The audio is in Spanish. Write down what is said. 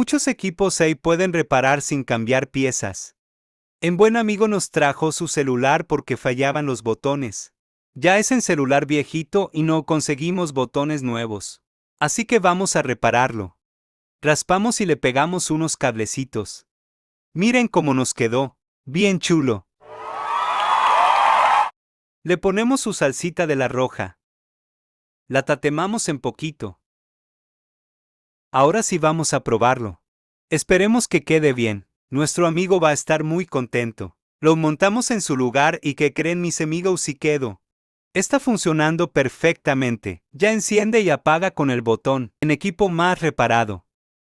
Muchos equipos Sei pueden reparar sin cambiar piezas. En Buen Amigo nos trajo su celular porque fallaban los botones. Ya es en celular viejito y no conseguimos botones nuevos. Así que vamos a repararlo. Raspamos y le pegamos unos cablecitos. Miren cómo nos quedó. Bien chulo. Le ponemos su salsita de la roja. La tatemamos en poquito. Ahora sí vamos a probarlo. Esperemos que quede bien. Nuestro amigo va a estar muy contento. Lo montamos en su lugar y ¿qué creen mis amigos? Sí quedó. Está funcionando perfectamente. Ya enciende y apaga con el botón. En equipo más reparado.